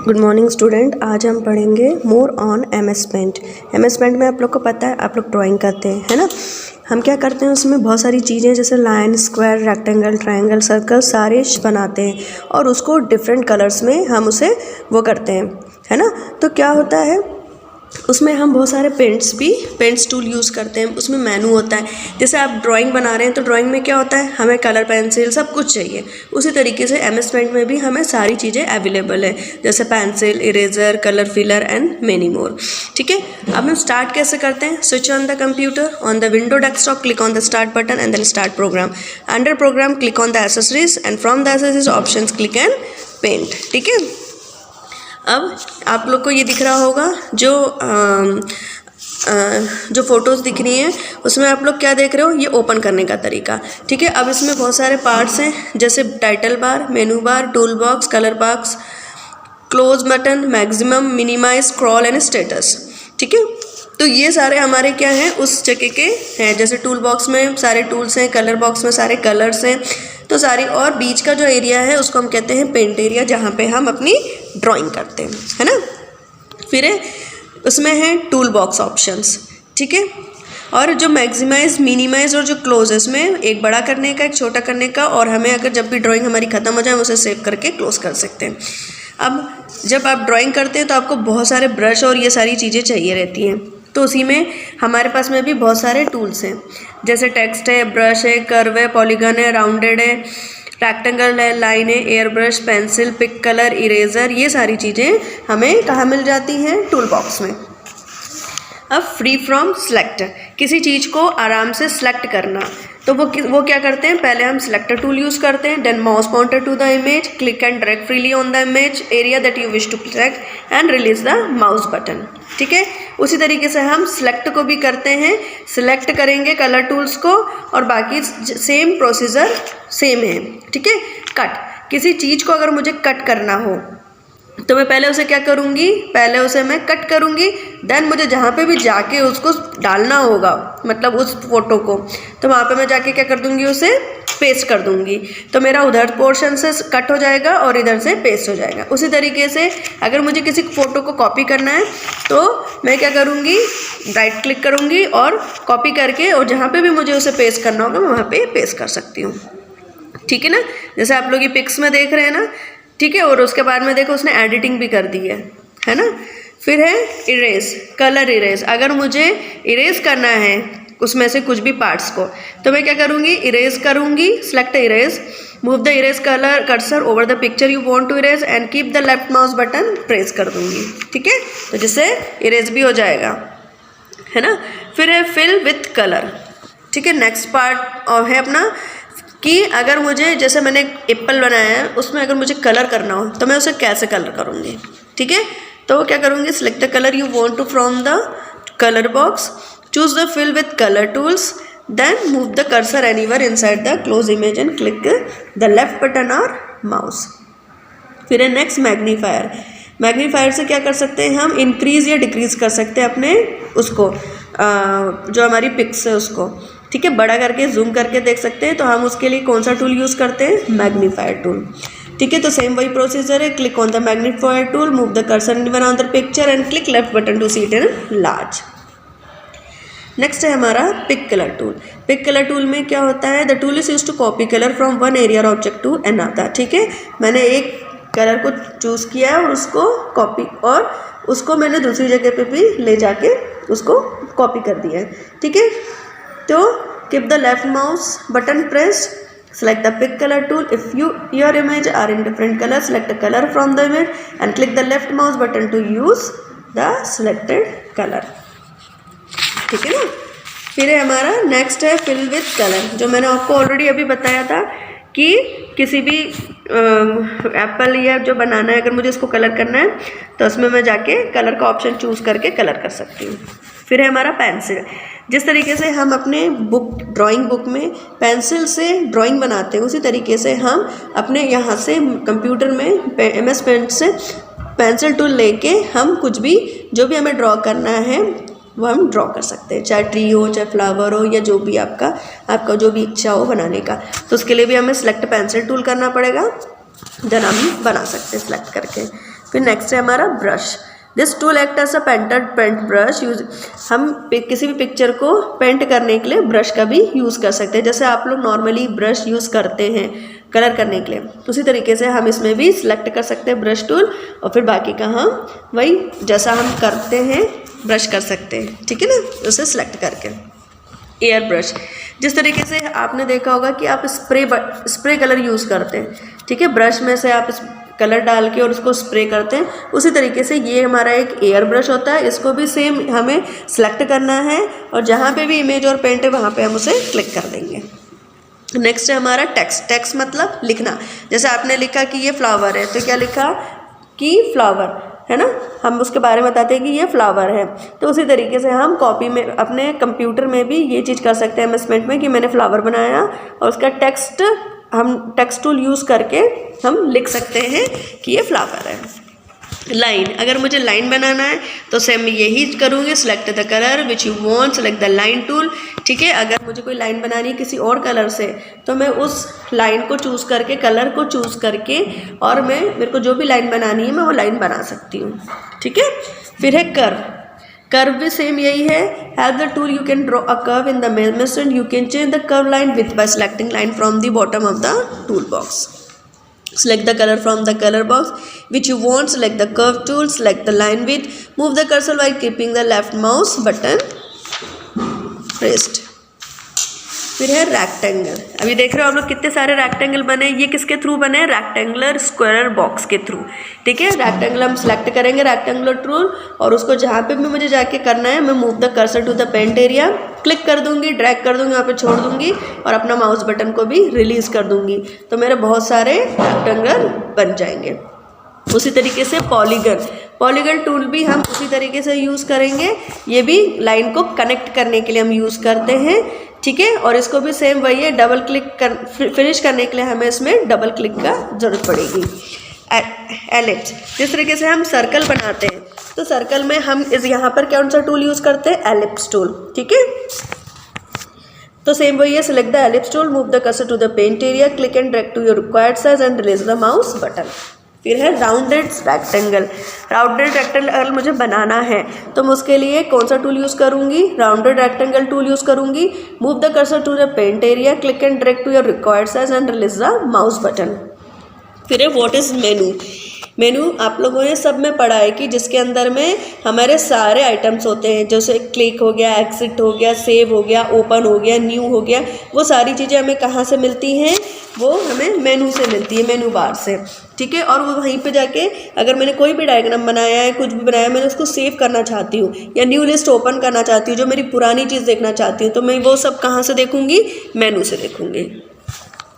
Good morning student. आज हम पढ़ेंगे more on MS paint. MS paint में आप लोग को पता है, आप लोग ड्राइंग करते हैं, है ना। हम क्या करते हैं, उसमें बहुत सारी चीज़ें जैसे line, square, rectangle, triangle, circle सारे बनाते हैं और उसको डिफरेंट कलर्स में हम उसे वो करते हैं, है ना। तो क्या होता है, उसमें हम बहुत सारे पेंट्स टूल यूज़ करते हैं। उसमें मेनू होता है, जैसे आप ड्राइंग बना रहे हैं तो ड्राइंग में क्या होता है, हमें कलर पेंसिल सब कुछ चाहिए। उसी तरीके से MS पेंट में भी हमें सारी चीज़ें अवेलेबल है, जैसे pencil, eraser, colour filler and many more. ठीक है, अब हम स्टार्ट कैसे करते हैं। Switch on the computer, on the window desktop click on the start button and then start program. Under program click on the accessories and from the accessories option click and paint. ठीक है, अब आप लोग को ये दिख रहा होगा जो फ़ोटोज़ दिख रही हैं, उसमें आप लोग क्या देख रहे हो, ये ओपन करने का तरीका। ठीक है, अब इसमें बहुत सारे पार्ट्स हैं, जैसे title bar, menu bar, tool box, colour box, close button, maximum, minimise, scroll and status. ठीक है, तो ये सारे हमारे क्या हैं, उस जगह के हैं। जैसे टूल बॉक्स में सारे टूल्स हैं, कलर बॉक्स में सारे कलर्स हैं, तो सारी, और बीच का जो एरिया है उसको हम कहते हैं पेंट एरिया, जहाँ पे हम अपनी ड्राइंग करते हैं, है ना। फिर उसमें है टूल बॉक्स ऑप्शंस। ठीक है, और जो मैक्सिमाइज, मिनिमाइज और जो क्लोज है, इसमें एक बड़ा करने का, एक छोटा करने का, और हमें अगर जब भी ड्राइंग हमारी ख़त्म हो जाए उसे सेव करके क्लोज कर सकते हैं। अब जब आप ड्राइंग करते हैं तो आपको बहुत सारे ब्रश और ये सारी चीज़ें चाहिए रहती हैं, तो उसी में हमारे पास में भी बहुत सारे टूल्स हैं, जैसे टेक्स्ट है, ब्रश है, कर्व है, पॉलीगन है, राउंडेड है, रेक्टेंगल है, लाइन है, air brush, pencil, pick colour, eraser, ये सारी चीज़ें हमें कहाँ मिल जाती हैं, टूल बॉक्स में। अब फ्री फ्रॉम सेलेक्ट, किसी चीज़ को आराम से सेलेक्ट करना, तो वो क्या करते हैं, पहले हम सिलेक्टर टूल यूज़ करते हैं, then mouse pointer to the image, click and drag freely on the image area that you wish to select and release the mouse button. ठीक है, उसी तरीके से हम सिलेक्ट को भी करते हैं, सिलेक्ट करेंगे कलर टूल्स को, और बाकी सेम प्रोसीजर सेम है। ठीक है, कट, किसी चीज़ को अगर मुझे कट करना हो तो मैं पहले उसे क्या करूँगी, पहले उसे मैं कट करूँगी, देन मुझे जहाँ पे भी जाके उसको डालना होगा, मतलब उस फोटो को, तो वहाँ पे मैं जाके क्या कर दूँगी, उसे पेस्ट कर दूँगी, तो मेरा उधर पोर्शन से कट हो जाएगा और इधर से पेस्ट हो जाएगा। उसी तरीके से अगर मुझे किसी फ़ोटो को कॉपी करना है तो मैं क्या करूँगी, राइट क्लिक करूँगी और कॉपी करके, और जहाँ पर भी मुझे उसे पेस्ट करना होगा मैं वहाँ पर पेस्ट कर सकती हूँ। ठीक है ना, जैसे आप लोग ये पिक्स में देख रहे हैं ना। ठीक है, और उसके बाद में देखो उसने एडिटिंग भी कर दी है ना। फिर है इरेज, कलर इरेज, अगर मुझे इरेज करना है उसमें से कुछ भी पार्ट्स को, तो मैं क्या करूँगी, इरेज करूँगी, select erase, move the erase colour cursor over the picture you want to erase and keep the left mouse button press कर दूँगी। ठीक है, तो जिससे इरेज भी हो जाएगा, है ना। फिर है फिल विथ कलर। ठीक है, नेक्स्ट पार्ट है अपना कि अगर मुझे, जैसे मैंने एक एप्पल बनाया है, उसमें अगर मुझे कलर करना हो तो मैं उसे कैसे कलर करूँगी। ठीक है, तो क्या करूँगी, select the colour you want to from the colour box, choose the fill with colour tools, then move the cursor anywhere inside the close image and click the left button और mouse. फिर है next magnifier. Magnifier से क्या कर सकते हैं, हम increase या डिक्रीज़ कर सकते हैं अपने उसको, जो हमारी पिक्स है उसको। ठीक है, बड़ा करके जूम करके देख सकते हैं, तो हम उसके लिए कौन सा टूल यूज़ करते हैं, मैग्नीफायर टूल। ठीक है, तो सेम वही प्रोसीजर है, click on the magnifier tool, move the cursor anywhere on the picture and click left button to see it in large. Next है हमारा pick colour tool. Pick colour tool में क्या होता है, the tool is use to copy colour from one area object to another. ठीक है, मैंने एक कलर को चूज़ किया और उसको कॉपी, और उसको मैंने दूसरी जगह पे भी ले जाके उसको कॉपी कर दिया है। ठीक है, तो keep the left mouse button pressed, select the pick color tool. If your image are in different color, select a color from the image and click the left mouse button to use the selected color. ठीक है ना। फिर है हमारा next है fill with colour, जो मैंने आपको ऑलरेडी अभी बताया था कि किसी भी एप्पल या जो बनाना है, अगर मुझे इसको कलर करना है तो उसमें मैं जाके कलर का ऑप्शन चूज़ करके कलर कर सकती हूँ। फिर है हमारा पेंसिल। जिस तरीके से हम अपने ड्राइंग बुक में पेंसिल से ड्राइंग बनाते हैं, उसी तरीके से हम अपने यहाँ से कंप्यूटर में MS पेंट से पेंसिल टूल लेके हम कुछ भी, जो भी हमें ड्रॉ करना है वो हम ड्रॉ कर सकते हैं, चाहे ट्री हो, चाहे फ्लावर हो, या जो भी आपका जो भी इच्छा हो बनाने का। तो उसके लिए भी हमें सिलेक्ट पेंसिल टूल करना पड़ेगा, देन हम बना सकते हैं सिलेक्ट करके। फिर नेक्स्ट है हमारा brush. This tool act as a paint brush use. हम किसी भी पिक्चर को पेंट करने के लिए ब्रश का भी यूज़ कर सकते हैं। जैसे आप लोग नॉर्मली ब्रश यूज़ करते हैं कलर करने के लिए, उसी तरीके से हम इसमें भी सिलेक्ट कर सकते हैं ब्रश टूल, और फिर बाकी का हम वही जैसा हम करते हैं ब्रश कर सकते हैं, ठीक है ना, उसे सिलेक्ट करके। एयर ब्रश, जिस तरीके से आपने देखा होगा कि आप स्प्रे कलर यूज़ करते हैं, ठीक है, ब्रश में से आप कलर डाल के और उसको स्प्रे करते हैं, उसी तरीके से ये हमारा एक एयर ब्रश होता है। इसको भी सेम हमें सिलेक्ट करना है और जहाँ पे भी इमेज और पेंट है वहाँ पे हम उसे क्लिक कर देंगे। नेक्स्ट है हमारा टेक्स्ट। टेक्स्ट मतलब लिखना। जैसे आपने लिखा कि ये फ्लावर है, तो क्या लिखा कि फ्लावर है ना, हम उसके बारे में बताते हैं कि ये फ्लावर है। तो उसी तरीके से हम कॉपी में अपने कंप्यूटर में भी ये चीज़ कर सकते हैं एमएसपेंट में कि मैंने फ्लावर बनाया, और उसका टेक्स्ट हम टेक्स्ट टूल यूज़ करके हम लिख सकते हैं कि ये फ्लावर है। लाइन, अगर मुझे लाइन बनाना है तो सेम यही करूँगी, select the colour which you want, select the line tool, ठीक है। अगर मुझे कोई लाइन बनानी है किसी और कलर से तो मैं उस लाइन को चूज़ करके, कलर को चूज़ करके, और मेरे को जो भी लाइन बनानी है मैं वो लाइन बना सकती हूँ, ठीक है। फिर है कर्व। कर्व भी सेम यही है, have the tool you can draw a curve in the measurement, you can change the curve line width by selecting line from the bottom of the toolbox. Select the color from the color box which you want, select the curve tool, select the line width, move the cursor while keeping the left mouse button pressed. फिर है rectangle. अभी देख रहे हो आप लोग कितने सारे रैक्टेंगल बने, ये किसके थ्रू बने, रैक्टेंगुलर स्क्वायर बॉक्स के थ्रू, ठीक है। रैक्टेंगल हम सेलेक्ट करेंगे रैक्टेंगुलर टूल, और उसको जहाँ पे भी मुझे जाके करना है मैं move the cursor to the paint area click कर दूंगी, ड्रैग कर दूंगी, वहाँ पे छोड़ दूंगी और अपना माउस बटन को भी रिलीज कर दूंगी, तो मेरे बहुत सारे रैक्टेंगल बन जाएंगे। उसी तरीके से पॉलीगन। पॉलीगन टूल भी हम उसी तरीके से यूज़ करेंगे, ये भी लाइन को कनेक्ट करने के लिए हम यूज़ करते हैं, ठीक है। और इसको भी सेम वही है, डबल क्लिक फिनिश करने के लिए हमें इसमें डबल क्लिक का जरूरत पड़ेगी। एलिप्स, जिस तरीके से हम सर्कल बनाते हैं तो सर्कल में हम यहाँ पर कौन सा टूल यूज़ करते हैं, एलिप्स टूल, ठीक है। तो सेम वही है, select the ellipse tool, move the cursor to the paint area, click and drag to your required size and release the mouse button. फिर है राउंडेड रेक्टेंगल। राउंडेड रेक्टेंगल मुझे बनाना है तो मैं उसके लिए कौन सा टूल यूज़ करूँगी, राउंडेड रेक्टेंगल टूल यूज़ करूँगी। Move the cursor to the paint area, click and drag to your required size and release the mouse button. फिर है व्हाट इज़ मेनू। मेनू आप लोगों ने सब में पढ़ा है कि जिसके अंदर में हमारे सारे आइटम्स होते हैं, जैसे क्लिक हो गया, एग्जिट हो गया, सेव हो गया, ओपन हो गया, न्यू हो गया, वो सारी चीज़ें हमें कहाँ से मिलती हैं, वो हमें मेनू से मिलती है, मेनू बार से, ठीक है। और वो वहीं पे जाके अगर मैंने कोई भी डायग्राम बनाया है, कुछ भी बनाया है, मैंने उसको सेव करना चाहती हूँ या न्यू लिस्ट ओपन करना चाहती हूँ, जो मेरी पुरानी चीज़ देखना चाहती हूँ, तो मैं वो सब कहाँ से देखूँगी, मेनू से देखूँगी।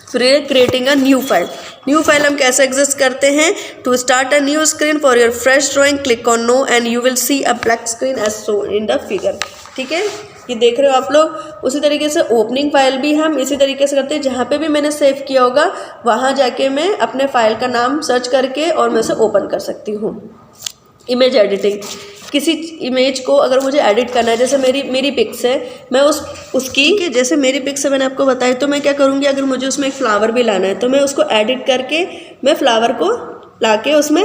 फिर creating a new file. New file हम कैसे एग्जिस्ट करते हैं, to start a new screen for your fresh drawing click on no and you will see a black screen as shown in the figure, ठीक है। ये देख रहे हो आप लोग। उसी तरीके से ओपनिंग फाइल भी हम इसी तरीके से करते हैं, जहाँ पे भी मैंने सेव किया होगा वहाँ जाके मैं अपने फाइल का नाम सर्च करके और मैं उसे ओपन कर सकती हूँ। इमेज एडिटिंग, किसी इमेज को अगर मुझे एडिट करना है, जैसे मेरी पिक्स है, मैं उसकी जैसे मेरी पिक्स है मैंने आपको बताया, तो मैं क्या करूँगी, अगर मुझे उसमें एक फ्लावर भी लाना है तो मैं उसको एडिट करके मैं फ्लावर को लाके उसमें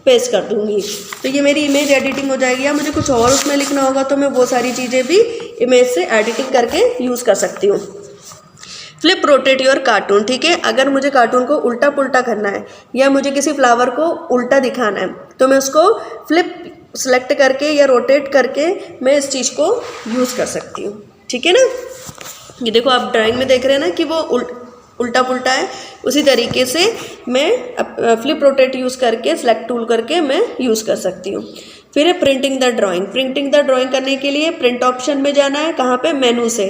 पेस्ट कर दूँगी, तो ये मेरी इमेज एडिटिंग हो जाएगी। या मुझे कुछ और उसमें लिखना होगा तो मैं वो सारी चीज़ें भी इमेज से एडिटिंग करके यूज़ कर सकती हूँ। फ्लिप रोटेट योर कार्टून, ठीक है। अगर मुझे कार्टून को उल्टा पुल्टा करना है या मुझे किसी फ्लावर को उल्टा दिखाना है तो मैं उसको फ्लिप सेलेक्ट करके या रोटेट करके मैं इस चीज़ को यूज़ कर सकती हूँ, ठीक है ना। ये देखो आप ड्राइंग में देख रहे हैं ना कि वो उल्टा पुल्टा है, उसी तरीके से मैं फ्लिप रोटेट यूज़ करके सेलेक्ट टूल करके मैं यूज़ कर सकती हूँ। फिर है printing the drawing. Printing the drawing करने के लिए प्रिंट ऑप्शन में जाना है, कहाँ पे, मेनू से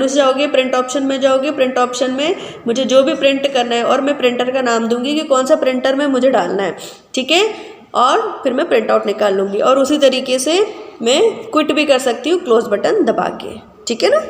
जाओगे, प्रिंट ऑप्शन में जाओगे, प्रिंट ऑप्शन में मुझे जो भी प्रिंट करना है और मैं प्रिंटर का नाम दूंगी कि कौन सा प्रिंटर में मुझे डालना है, ठीक है। और फिर मैं प्रिंट आउट निकाल लूँगी और उसी तरीके से मैं क्विट भी कर सकती हूँ क्लोज बटन दबा के, ठीक है ना।